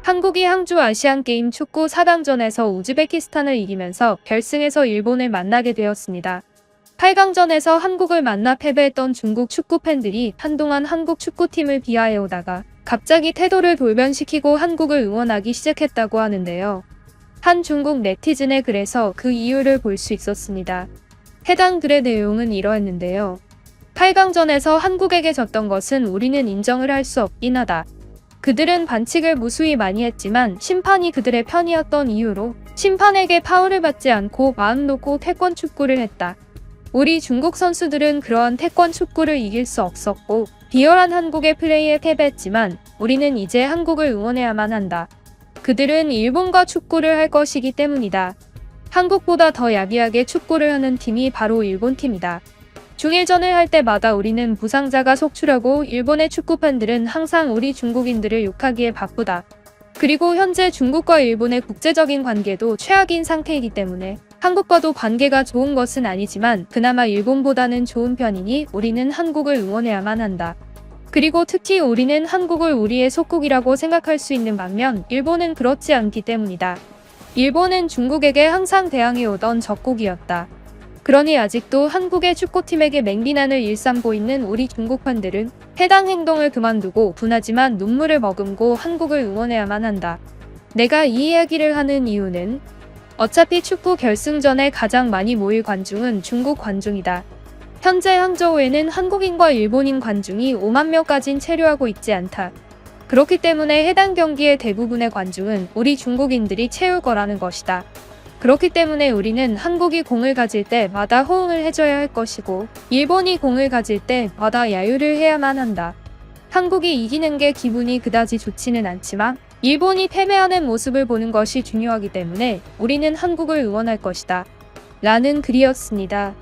한국이 항주 아시안게임 축구 4강전에서 우즈베키스탄을 이기면서 결승에서 일본을 만나게 되었습니다. 8강전에서 한국을 만나 패배했던 중국 축구 팬들이 한동안 한국 축구팀을 비하해오다가 갑자기 태도를 돌변시키고 한국을 응원하기 시작했다고 하는데요. 한 중국 네티즌의 글에서 그 이유를 볼 수 있었습니다. 해당 글의 내용은 이러했는데요. 8강전에서 한국에게 졌던 것은 우리는 인정을 할 수 없긴 하다. 그들은 반칙을 무수히 많이 했지만 심판이 그들의 편이었던 이유로 심판에게 파울을 받지 않고 마음 놓고 태권 축구를 했다. 우리 중국 선수들은 그러한 태권 축구를 이길 수 없었고 비열한 한국의 플레이에 패배했지만 우리는 이제 한국을 응원해야만 한다. 그들은 일본과 축구를 할 것이기 때문이다. 한국보다 더 야비하게 축구를 하는 팀이 바로 일본 팀이다. 중일전을 할 때마다 우리는 부상자가 속출하고 일본의 축구팬들은 항상 우리 중국인들을 욕하기에 바쁘다. 그리고 현재 중국과 일본의 국제적인 관계도 최악인 상태이기 때문에 한국과도 관계가 좋은 것은 아니지만 그나마 일본보다는 좋은 편이니 우리는 한국을 응원해야만 한다. 그리고 특히 우리는 한국을 우리의 속국이라고 생각할 수 있는 반면 일본은 그렇지 않기 때문이다. 일본은 중국에게 항상 대항해오던 적국이었다. 그러니 아직도 한국의 축구팀에게 맹비난을 일삼고 있는 우리 중국 팬들은 해당 행동을 그만두고 분하지만 눈물을 머금고 한국을 응원해야만 한다. 내가 이 이야기를 하는 이유는 어차피 축구 결승전에 가장 많이 모일 관중은 중국 관중이다. 현재 항저우에는 한국인과 일본인 관중이 5만 명까진 체류하고 있지 않다. 그렇기 때문에 해당 경기의 대부분의 관중은 우리 중국인들이 채울 거라는 것이다. 그렇기 때문에 우리는 한국이 공을 가질 때마다 호응을 해줘야 할 것이고 일본이 공을 가질 때마다 야유를 해야만 한다. 한국이 이기는 게 기분이 그다지 좋지는 않지만 일본이 패배하는 모습을 보는 것이 중요하기 때문에 우리는 한국을 응원할 것이다. 라는 글이었습니다.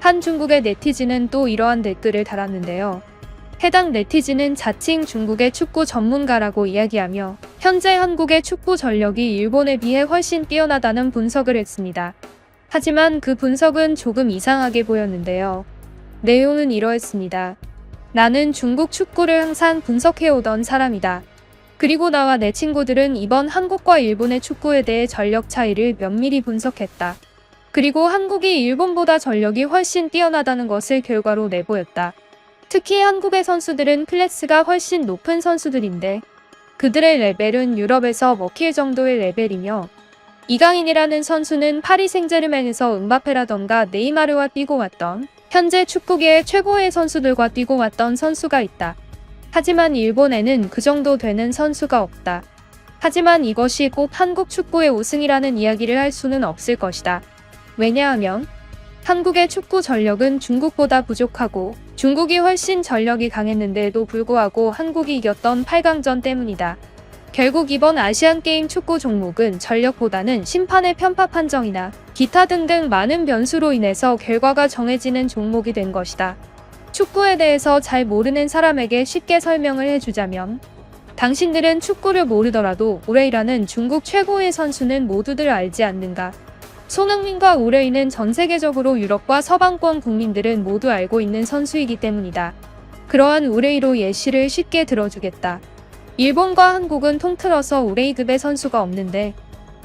한 중국의 네티즌은 또 이러한 댓글을 달았는데요. 해당 네티즌은 자칭 중국의 축구 전문가라고 이야기하며 현재 한국의 축구 전력이 일본에 비해 훨씬 뛰어나다는 분석을 했습니다. 하지만 그 분석은 조금 이상하게 보였는데요. 내용은 이러했습니다. 나는 중국 축구를 항상 분석해오던 사람이다. 그리고 나와 내 친구들은 이번 한국과 일본의 축구에 대해 전력 차이를 면밀히 분석했다. 그리고 한국이 일본보다 전력이 훨씬 뛰어나다는 것을 결과로 내보였다. 특히 한국의 선수들은 클래스가 훨씬 높은 선수들인데 그들의 레벨은 유럽에서 먹힐 정도의 레벨이며 이강인이라는 선수는 파리 생제르맹에서 음바페라던가 네이마르와 뛰고 왔던 현재 축구계의 최고의 선수들과 뛰고 왔던 선수가 있다. 하지만 일본에는 그 정도 되는 선수가 없다. 하지만 이것이 꼭 한국 축구의 우승이라는 이야기를 할 수는 없을 것이다. 왜냐하면 한국의 축구 전력은 중국보다 부족하고 중국이 훨씬 전력이 강했는데도 불구하고 한국이 이겼던 8강전 때문이다. 결국 이번 아시안게임 축구 종목은 전력보다는 심판의 편파 판정이나 기타 등등 많은 변수로 인해서 결과가 정해지는 종목이 된 것이다. 축구에 대해서 잘 모르는 사람에게 쉽게 설명을 해주자면 당신들은 축구를 모르더라도 우레이라는 중국 최고의 선수는 모두들 알지 않는가? 손흥민과 우레이는 전 세계적으로 유럽과 서방권 국민들은 모두 알고 있는 선수이기 때문이다. 그러한 우레이로 예시를 쉽게 들어주겠다. 일본과 한국은 통틀어서 우레이급의 선수가 없는데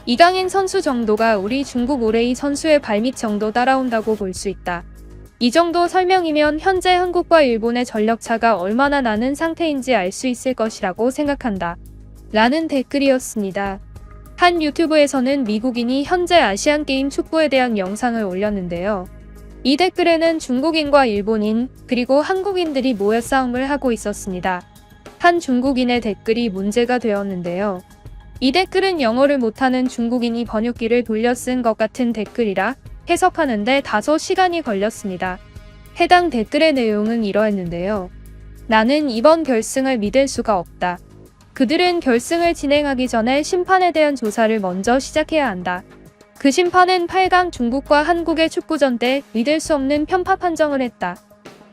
이강인 선수 정도가 우리 중국 우레이 선수의 발밑 정도 따라온다고 볼 수 있다. 이 정도 설명이면 현재 한국과 일본의 전력차가 얼마나 나는 상태인지 알 수 있을 것이라고 생각한다. 라는 댓글이었습니다. 한 유튜브에서는 미국인이 현재 아시안게임 축구에 대한 영상을 올렸는데요. 이 댓글에는 중국인과 일본인 그리고 한국인들이 모여 싸움을 하고 있었습니다. 한 중국인의 댓글이 문제가 되었는데요. 이 댓글은 영어를 못하는 중국인이 번역기를 돌려 쓴 것 같은 댓글이라 해석하는데 다소 시간이 걸렸습니다. 해당 댓글의 내용은 이러했는데요. 나는 이번 결승을 믿을 수가 없다. 그들은 결승을 진행하기 전에 심판에 대한 조사를 먼저 시작해야 한다. 그 심판은 8강 중국과 한국의 축구전 때 믿을 수 없는 편파 판정을 했다.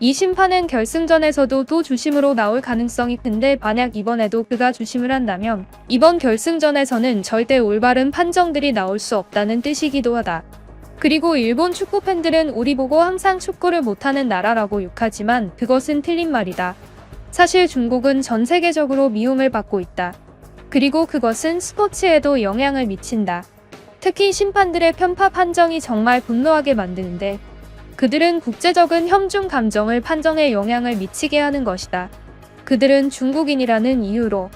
이 심판은 결승전에서도 또 주심으로 나올 가능성이 큰데 만약 이번에도 그가 주심을 한다면 이번 결승전에서는 절대 올바른 판정들이 나올 수 없다는 뜻이기도 하다. 그리고 일본 축구 팬들은 우리 보고 항상 축구를 못하는 나라라고 욕하지만 그것은 틀린 말이다. 사실 중국은 전 세계적으로 미움을 받고 있다. 그리고 그것은 스포츠에도 영향을 미친다. 특히 심판들의 편파 판정이 정말 분노하게 만드는데 그들은 국제적인 혐중 감정을 판정에 영향을 미치게 하는 것이다. 그들은 중국인이라는 이유로,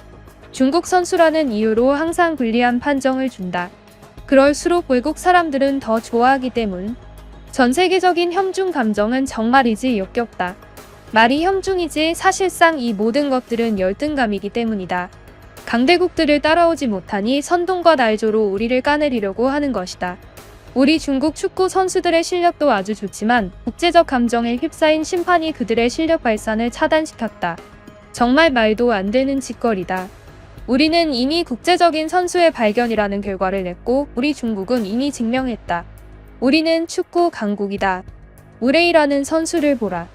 중국 선수라는 이유로 항상 불리한 판정을 준다. 그럴수록 외국 사람들은 더 좋아하기 때문. 전 세계적인 혐중 감정은 정말이지 역겹다. 말이 혐중이지 사실상 이 모든 것들은 열등감이기 때문이다. 강대국들을 따라오지 못하니 선동과 날조로 우리를 까내리려고 하는 것이다. 우리 중국 축구 선수들의 실력도 아주 좋지만 국제적 감정에 휩싸인 심판이 그들의 실력 발산을 차단시켰다. 정말 말도 안 되는 짓거리다. 우리는 이미 국제적인 선수의 발견이라는 결과를 냈고 우리 중국은 이미 증명했다. 우리는 축구 강국이다. 우레이라는 선수를 보라.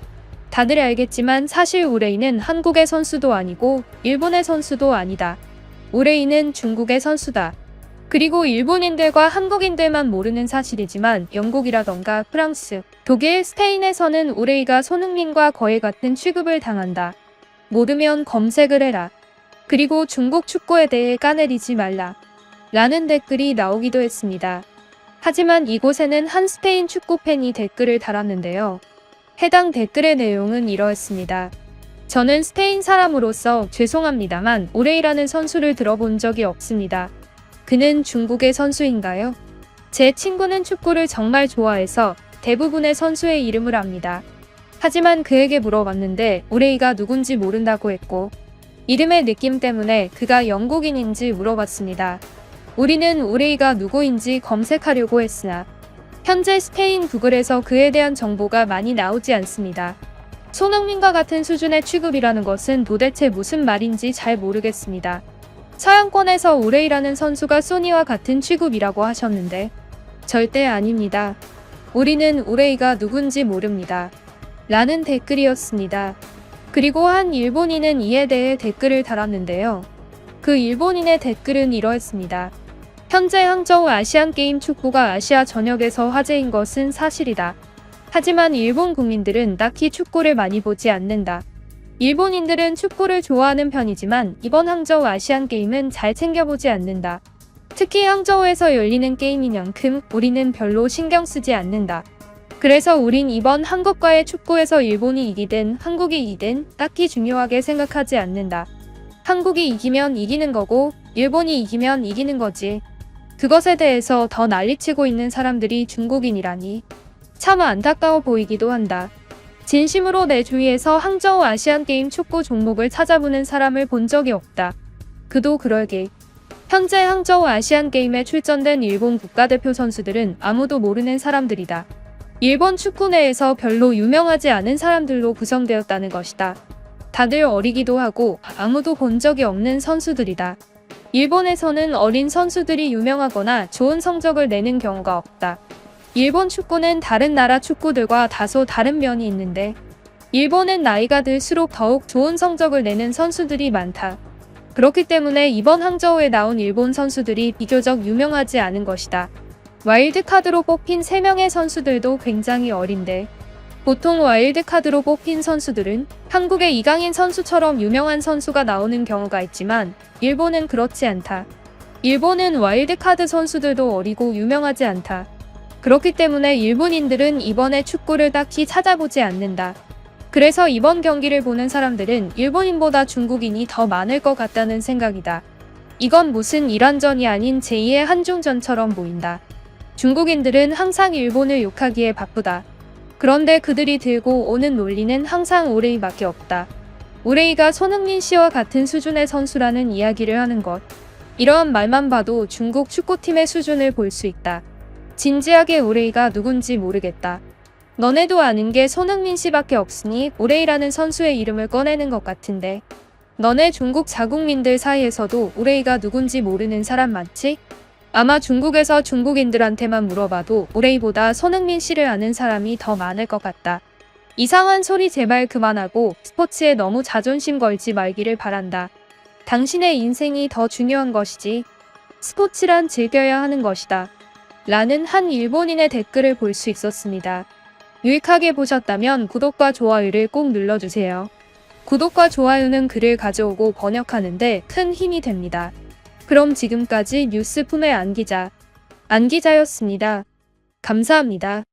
다들 알겠지만 사실 우레이는 한국의 선수도 아니고 일본의 선수도 아니다. 우레이는 중국의 선수다. 그리고 일본인들과 한국인들만 모르는 사실이지만 영국이라던가 프랑스, 독일, 스페인에서는 우레이가 손흥민과 거의 같은 취급을 당한다. 모르면 검색을 해라. 그리고 중국 축구에 대해 까내리지 말라. 라는 댓글이 나오기도 했습니다. 하지만 이곳에는 한 스페인 축구 팬이 댓글을 달았는데요. 해당 댓글의 내용은 이러했습니다. 저는 스페인 사람으로서 죄송합니다만 우레이라는 선수를 들어본 적이 없습니다. 그는 중국의 선수인가요? 제 친구는 축구를 정말 좋아해서 대부분의 선수의 이름을 압니다. 하지만 그에게 물어봤는데 우레이가 누군지 모른다고 했고 이름의 느낌 때문에 그가 영국인인지 물어봤습니다. 우리는 우레이가 누구인지 검색하려고 했으나 현재 스페인 구글에서 그에 대한 정보가 많이 나오지 않습니다. 손흥민과 같은 수준의 취급이라는 것은 도대체 무슨 말인지 잘 모르겠습니다. 서양권에서 우레이라는 선수가 소니와 같은 취급이라고 하셨는데 절대 아닙니다. 우리는 우레이가 누군지 모릅니다. 라는 댓글이었습니다. 그리고 한 일본인은 이에 대해 댓글을 달았는데요. 그 일본인의 댓글은 이러했습니다. 현재 항저우 아시안게임 축구가 아시아 전역에서 화제인 것은 사실이다. 하지만 일본 국민들은 딱히 축구를 많이 보지 않는다. 일본인들은 축구를 좋아하는 편이지만 이번 항저우 아시안게임은 잘 챙겨보지 않는다. 특히 항저우에서 열리는 게임인 만큼 우리는 별로 신경 쓰지 않는다. 그래서 우린 이번 한국과의 축구에서 일본이 이기든 한국이 이기든 딱히 중요하게 생각하지 않는다. 한국이 이기면 이기는 거고 일본이 이기면 이기는 거지. 그것에 대해서 더 난리치고 있는 사람들이 중국인이라니 참 안타까워 보이기도 한다. 진심으로 내 주위에서 항저우 아시안게임 축구 종목을 찾아보는 사람을 본 적이 없다. 그도 그러게. 현재 항저우 아시안게임에 출전된 일본 국가대표 선수들은 아무도 모르는 사람들이다. 일본 축구 내에서 별로 유명하지 않은 사람들로 구성되었다는 것이다. 다들 어리기도 하고 아무도 본 적이 없는 선수들이다. 일본에서는 어린 선수들이 유명하거나 좋은 성적을 내는 경우가 없다. 일본 축구는 다른 나라 축구들과 다소 다른 면이 있는데 일본은 나이가 들수록 더욱 좋은 성적을 내는 선수들이 많다. 그렇기 때문에 이번 항저우에 나온 일본 선수들이 비교적 유명하지 않은 것이다. 와일드카드로 뽑힌 3명의 선수들도 굉장히 어린데 보통 와일드카드로 뽑힌 선수들은 한국의 이강인 선수처럼 유명한 선수가 나오는 경우가 있지만 일본은 그렇지 않다. 일본은 와일드카드 선수들도 어리고 유명하지 않다. 그렇기 때문에 일본인들은 이번에 축구를 딱히 찾아보지 않는다. 그래서 이번 경기를 보는 사람들은 일본인보다 중국인이 더 많을 것 같다는 생각이다. 이건 무슨 이란전이 아닌 제2의 한중전처럼 보인다. 중국인들은 항상 일본을 욕하기에 바쁘다. 그런데 그들이 들고 오는 논리는 항상 우레이밖에 없다. 우레이가 손흥민 씨와 같은 수준의 선수라는 이야기를 하는 것. 이러한 말만 봐도 중국 축구팀의 수준을 볼 수 있다. 진지하게 우레이가 누군지 모르겠다. 너네도 아는 게 손흥민 씨밖에 없으니 우레이라는 선수의 이름을 꺼내는 것 같은데 너네 중국 자국민들 사이에서도 우레이가 누군지 모르는 사람 많지? 아마 중국에서 중국인들한테만 물어봐도 우레이보다 손흥민 씨를 아는 사람이 더 많을 것 같다. 이상한 소리 제발 그만하고 스포츠에 너무 자존심 걸지 말기를 바란다. 당신의 인생이 더 중요한 것이지. 스포츠란 즐겨야 하는 것이다. 라는 한 일본인의 댓글을 볼 수 있었습니다. 유익하게 보셨다면 구독과 좋아요를 꼭 눌러주세요. 구독과 좋아요는 글을 가져오고 번역하는데 큰 힘이 됩니다. 그럼 지금까지 뉴스품의 안 기자였습니다. 감사합니다.